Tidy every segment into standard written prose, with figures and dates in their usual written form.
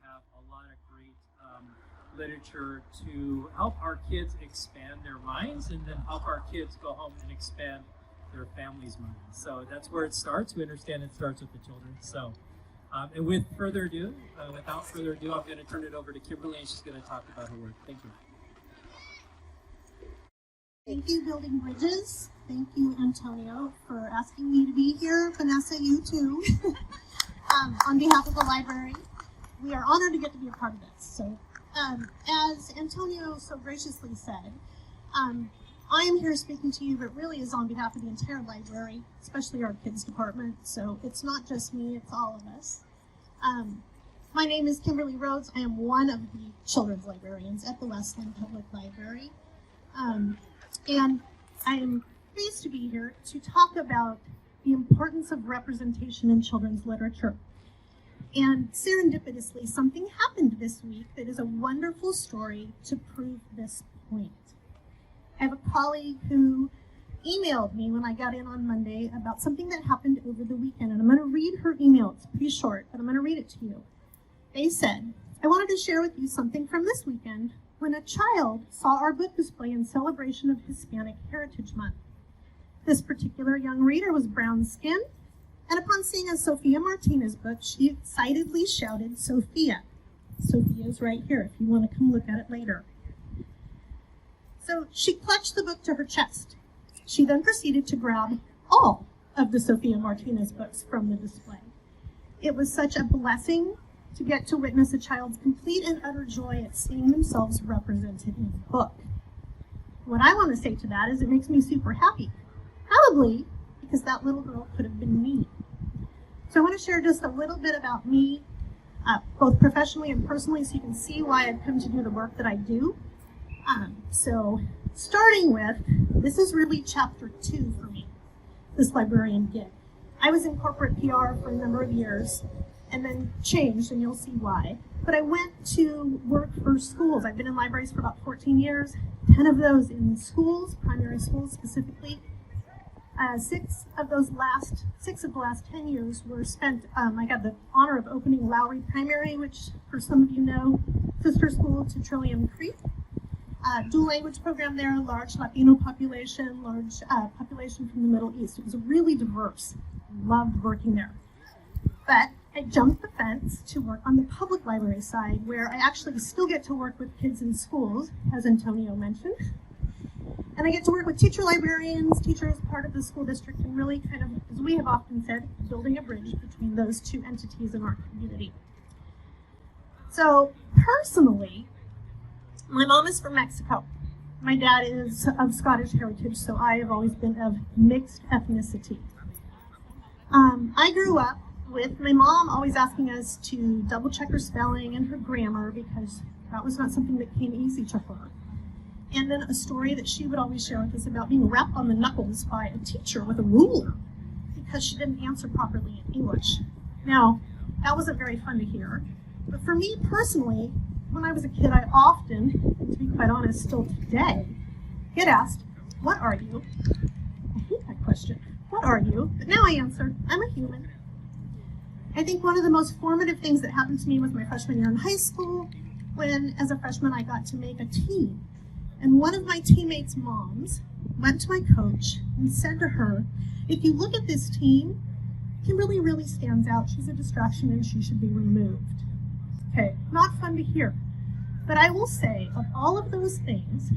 have a lot of great literature to help our kids expand their minds and then help our kids go home and expand their family's minds. So that's where it starts. We understand it starts with the children. So, and without further ado, I'm going to turn it over to Kimberly, and she's going to talk about her work. Thank you. Thank you, Building Bridges. Thank you, Antonio, for asking me to be here. Vanessa, you too. On behalf of the library, we are honored to get to be a part of this. So, as Antonio so graciously said, I am here speaking to you, but really is on behalf of the entire library, especially our kids department. So it's not just me, it's all of us. My name is Kimberley Rhoades. I am one of the children's librarians at the Westland Public Library. And I am pleased to be here to talk about the importance of representation in children's literature. And serendipitously, something happened this week that is a wonderful story to prove this point. I have a colleague who emailed me when I got in on Monday about something that happened over the weekend, and I'm going to read her email. It's pretty short, but I'm going to read it to you. They said, I wanted to share with you something from this weekend when a child saw our book display in celebration of Hispanic Heritage Month. This particular young reader was brown-skinned, and upon seeing a Sophia Martinez book, she excitedly shouted, Sophia. Sophia is right here if you want to come look at it later. So she clutched the book to her chest. She then proceeded to grab all of the Sophia Martinez books from the display. It was such a blessing to get to witness a child's complete and utter joy at seeing themselves represented in a book. What I want to say to that is it makes me super happy. Probably because that little girl could have been me. So I want to share just a little bit about me, both professionally and personally, so you can see why I've come to do the work that I do. So starting with, this is really chapter 2 for me, this librarian gig. I was in corporate PR for a number of years and then changed, and you'll see why. But I went to work for schools. I've been in libraries for about 14 years, 10 of those in schools, primary schools specifically. Six of the last 10 years were spent, I got the honor of opening Lowry Primary, which for some of you know, sister school to Trillium Creek. Dual language program there, large Latino population, large population from the Middle East. It was really diverse. Loved working there. But I jumped the fence to work on the public library side, where I actually still get to work with kids in schools, as Antonio mentioned. And I get to work with teacher librarians, teachers part of the school district, and really kind of, as we have often said, building a bridge between those two entities in our community. So personally, my mom is from Mexico. My dad is of Scottish heritage, so I have always been of mixed ethnicity. I grew up with my mom always asking us to double check her spelling and her grammar because that was not something that came easy to her. And then a story that she would always share with us about being rapped on the knuckles by a teacher with a ruler because she didn't answer properly in English. Now, that wasn't very fun to hear, but for me personally, when I was a kid, I often, and to be quite honest, still today, get asked, what are you? I hate that question. What are you? But now I answer, I'm a human. I think one of the most formative things that happened to me was my freshman year in high school, when, as a freshman, I got to make a team. And one of my teammates' moms went to my coach and said to her, if you look at this team, Kimberly really stands out. She's a distraction and she should be removed. Okay, not fun to hear. But I will say, of all of those things,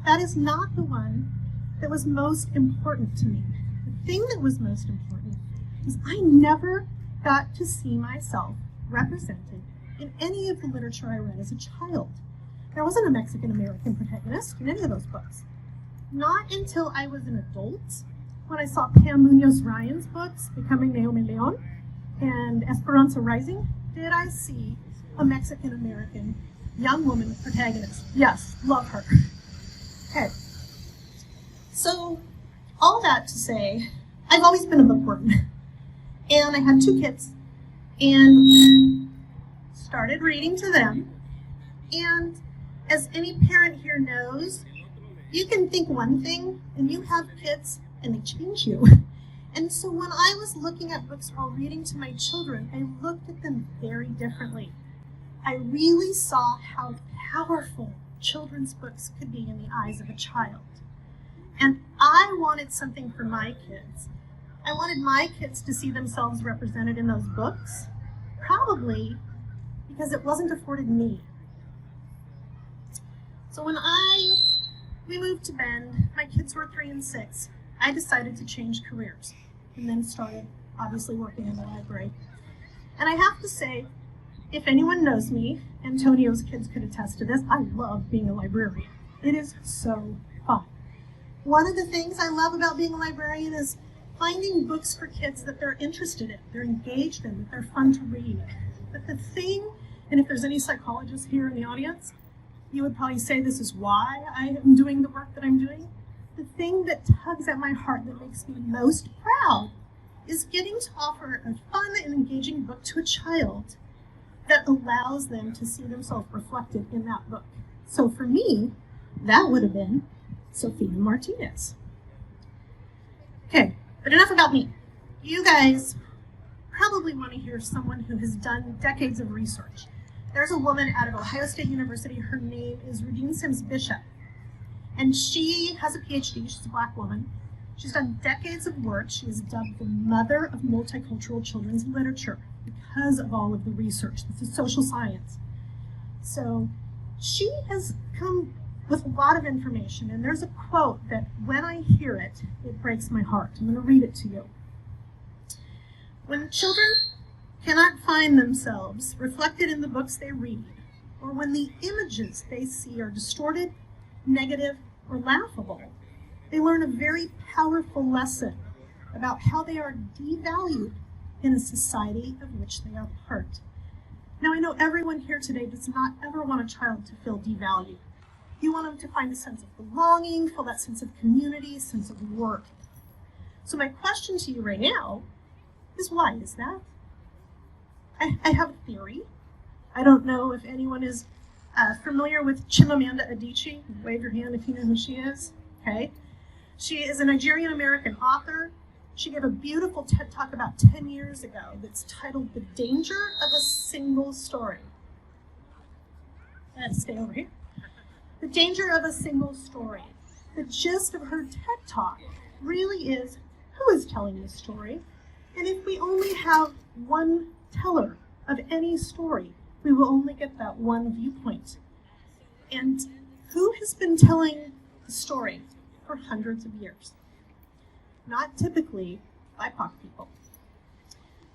that is not the one that was most important to me. The thing that was most important is I never got to see myself represented in any of the literature I read as a child. There wasn't a Mexican-American protagonist in any of those books. Not until I was an adult, when I saw Pam Munoz-Ryan's books, Becoming Naomi Leon and Esperanza Rising, did I see a Mexican-American young woman protagonist. Yes, love her. Okay. So, all that to say, I've always been a bookworm. And I had 2 kids, and started reading to them. And as any parent here knows, you can think one thing, and you have kids, and they change you. And so when I was looking at books while reading to my children, I looked at them very differently. I really saw how powerful children's books could be in the eyes of a child. And I wanted something for my kids. I wanted my kids to see themselves represented in those books, probably because it wasn't afforded me. So when we moved to Bend, my kids were 3 and 6, I decided to change careers and then started obviously working in the library. And I have to say, if anyone knows me, Antonio's kids could attest to this, I love being a librarian. It is so fun. One of the things I love about being a librarian is finding books for kids that they're interested in, they're engaged in, that they're fun to read. But the thing, and if there's any psychologists here in the audience, you would probably say this is why I am doing the work that I'm doing. The thing that tugs at my heart that makes me most proud is getting to offer a fun and engaging book to a child that allows them to see themselves reflected in that book. So for me, that would have been Sophia Martinez. Okay, but enough about me. You guys probably want to hear someone who has done decades of research. There's a woman out of Ohio State University. Her name is Rhoades Sims Bishop. And she has a PhD. She's a Black woman. She's done decades of work. She is dubbed the mother of multicultural children's literature because of all of the research. This is social science. So she has come with a lot of information. And there's a quote that when I hear it, it breaks my heart. I'm going to read it to you. When children cannot find themselves reflected in the books they read, or when the images they see are distorted, negative, or laughable, they learn a very powerful lesson about how they are devalued in a society of which they are part. Now, I know everyone here today does not ever want a child to feel devalued. You want them to find a sense of belonging, feel that sense of community, sense of worth. So my question to you right now is, why is that? I have a theory. I don't know if anyone is familiar with Chimamanda Adichie. Wave your hand if you know who she is. Okay. She is a Nigerian-American author. She gave a beautiful TED Talk about 10 years ago that's titled The Danger of a Single Story. Let's stay over here. The Danger of a Single Story. The gist of her TED Talk really is, who is telling this story? And if we only have one teller of any story, we will only get that one viewpoint. And who has been telling the story for hundreds of years? Not typically BIPOC people.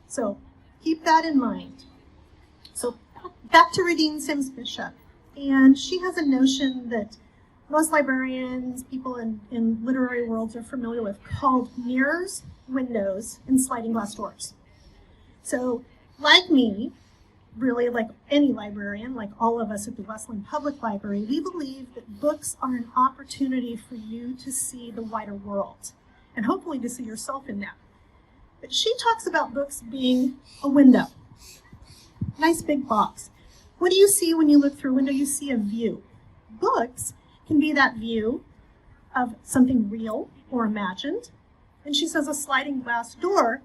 So keep that in mind. So back to Rhoades Sims Bishop. And she has a notion that most librarians, people in literary worlds are familiar with, called mirrors, windows, and sliding glass doors. So like me, really like any librarian, like all of us at the Westland Public Library, we believe that books are an opportunity for you to see the wider world and hopefully to see yourself in that. But she talks about books being a window, nice big box. What do you see when you look through a window? You see a view. Books can be that view of something real or imagined. And she says a sliding glass door,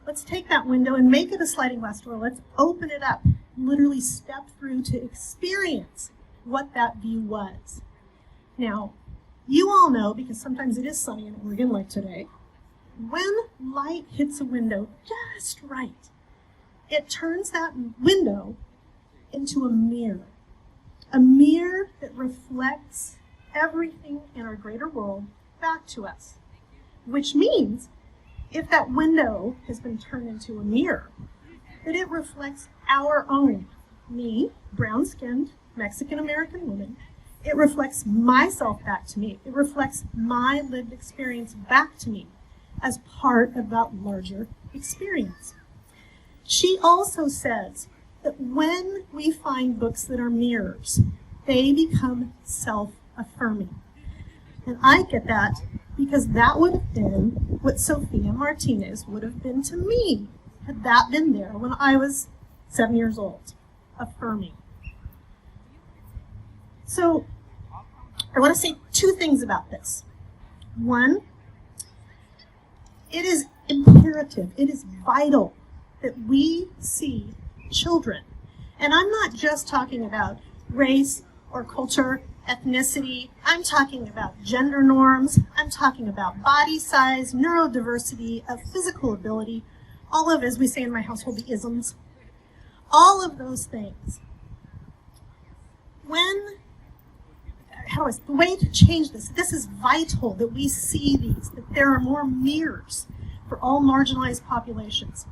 let's take that window and make it a sliding glass door. Let's open it up, literally step through to experience what that view was. Now, you all know, because sometimes it is sunny in Oregon like today, when light hits a window just right, it turns that window into a mirror that reflects everything in our greater world back to us. Which means, if that window has been turned into a mirror, that it reflects our own, me, brown-skinned, Mexican-American woman. It reflects myself back to me. It reflects my lived experience back to me as part of that larger experience. She also says that when we find books that are mirrors, they become self-affirming. And I get that because that would have been what Sophia Martinez would have been to me had that been there when I was 7 years old, affirming. So I want to say two things about this. One, it is imperative, it is vital that we see children And I'm not just talking about race or culture, ethnicity. I'm talking about gender norms. I'm talking about body size, neurodiversity, of physical ability, all of, as we say in my household, the isms. All of those things. The way to change this is vital that we see these, that there are more mirrors for all marginalized populations.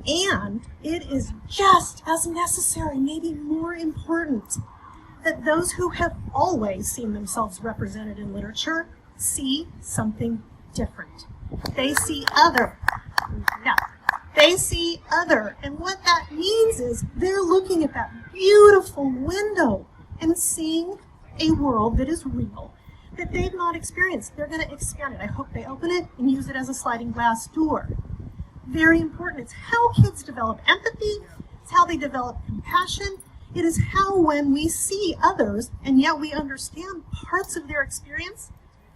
And it is just as necessary, maybe more important, that those who have always seen themselves represented in literature see something different. They see other. Yeah. They see other. And what that means is they're looking at that beautiful window and seeing a world that is real, that they've not experienced. They're going to expand it. I hope they open it and use it as a sliding glass door. Very important. It's how kids develop empathy. It's how they develop compassion. It is how, when we see others and yet we understand parts of their experience,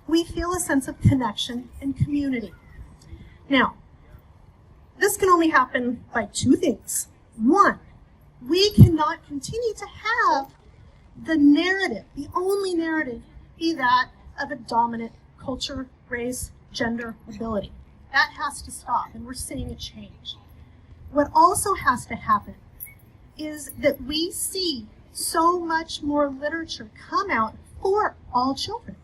we feel a sense of connection and community. Now, this can only happen by two things. One, we cannot continue to have the narrative, the only narrative, be that of a dominant culture, race, gender, ability. That has to stop, and we're seeing a change. What also has to happen is that we see so much more literature come out for all children.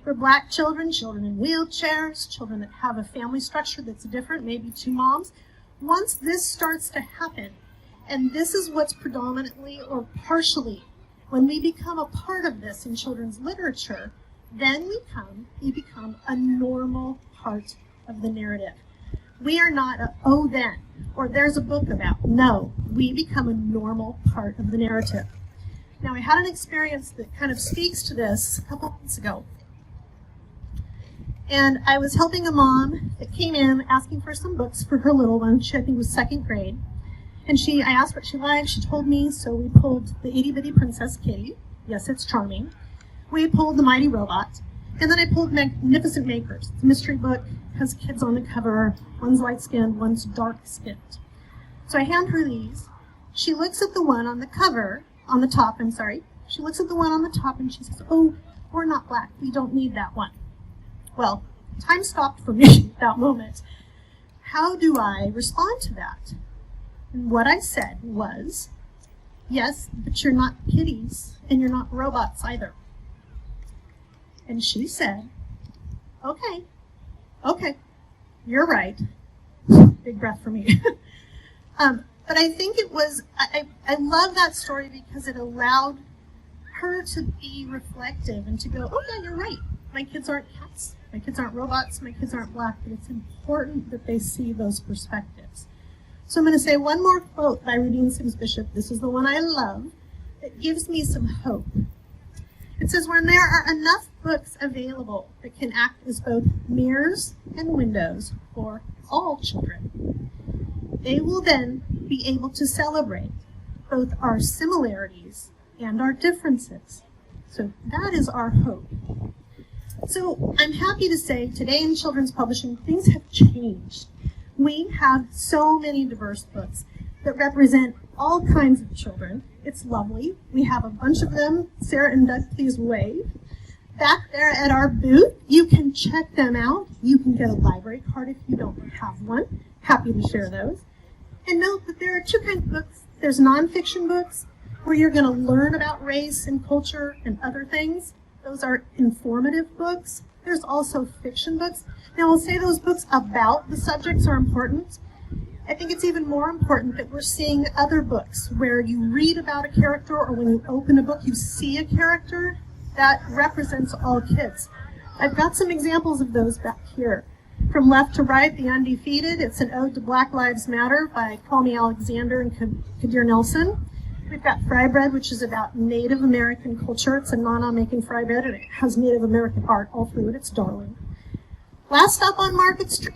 For Black children, children in wheelchairs, children that have a family structure that's different, maybe two moms. Once this starts to happen, and this is what's predominantly or partially, when we become a part of this in children's literature, then we become a normal part of the narrative. We are not a, oh then, or there's a book about. No, we become a normal part of the narrative. Now, I had an experience that kind of speaks to this a couple months ago. And I was helping a mom that came in asking for some books for her little one. She, I think, was second grade. And I asked what she liked. She told me, so we pulled the Itty Bitty Princess Kitty. Yes, it's charming. We pulled The Mighty Robot. And then I pulled Magnificent Makers. It's a mystery book, has kids on the cover. One's light-skinned, one's dark-skinned. So I hand her these. She looks at the one on the cover, on the top, I'm sorry. She looks at the one on the top and she says, oh, we're not Black. We don't need that one. Well, time stopped for me at that moment. How do I respond to that? And what I said was, yes, but you're not kitties and you're not robots either. And she said, okay, you're right. Big breath for me. But I think it was, I love that story because it allowed her to be reflective and to go, oh yeah, you're right. My kids aren't cats. My kids aren't robots. My kids aren't Black. But it's important that they see those perspectives. So I'm going to say one more quote by Rudine Sims Bishop. This is the one I love. It gives me some hope. It says, when there are enough books available that can act as both mirrors and windows for all children, they will then be able to celebrate both our similarities and our differences. So that is our hope. So I'm happy to say today in children's publishing, things have changed. We have so many diverse books that represent all kinds of children. It's lovely. We have a bunch of them. Sarah and Doug, please wave. Back there at our booth, you can check them out. You can get a library card if you don't have one. Happy to share those. And note that there are two kinds of books. There's nonfiction books where you're going to learn about race and culture and other things. Those are informative books. There's also fiction books. Now, I'll say those books about the subjects are important. I think it's even more important that we're seeing other books where you read about a character or when you open a book, you see a character that represents all kids. I've got some examples of those back here. From Left to Right, The Undefeated. It's an ode to Black Lives Matter by Call Me Alexander and Kadir Nelson. We've got Fry Bread, which is about Native American culture. It's a Nana making fry bread, and it has Native American art all through it. It's darling. Last Stop on Market Street,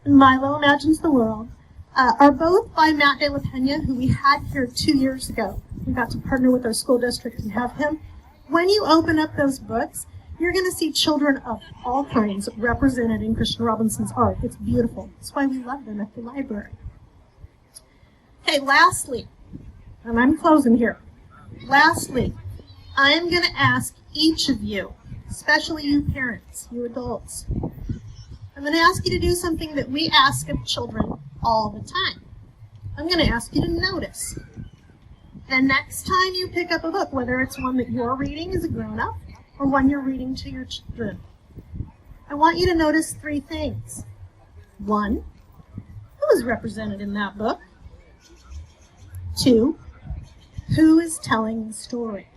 Milo Imagines the World, are both by Matt De La Pena, who we had here 2 years ago. We got to partner with our school district and have him. When you open up those books, you're going to see children of all kinds represented in Christian Robinson's art. It's beautiful. That's why we love them at the library. Okay, lastly, and I'm closing here. Lastly, I am going to ask each of you, especially you parents, you adults, I'm going to ask you to do something that we ask of children all the time. I'm going to ask you to notice. The next time you pick up a book, whether it's one that you're reading as a grown-up or one you're reading to your children, I want you to notice 3 things. 1, who is represented in that book? 2, who is telling the story?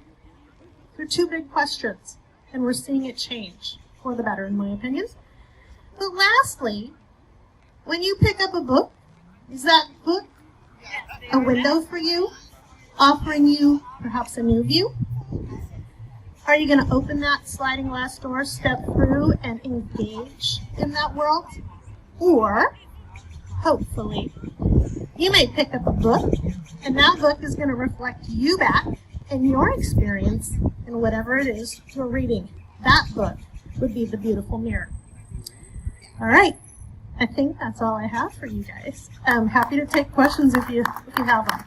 They're 2 big questions, and we're seeing it change for the better, in my opinion. But lastly, when you pick up a book, is that book a window for you, offering you perhaps a new view? Are you going to open that sliding glass door, step through, and engage in that world? Or, hopefully, you may pick up a book, and that book is going to reflect you back and your experience in whatever it is you're reading. That book would be the beautiful mirror. All right, I think that's all I have for you guys. I'm happy to take questions if you have them.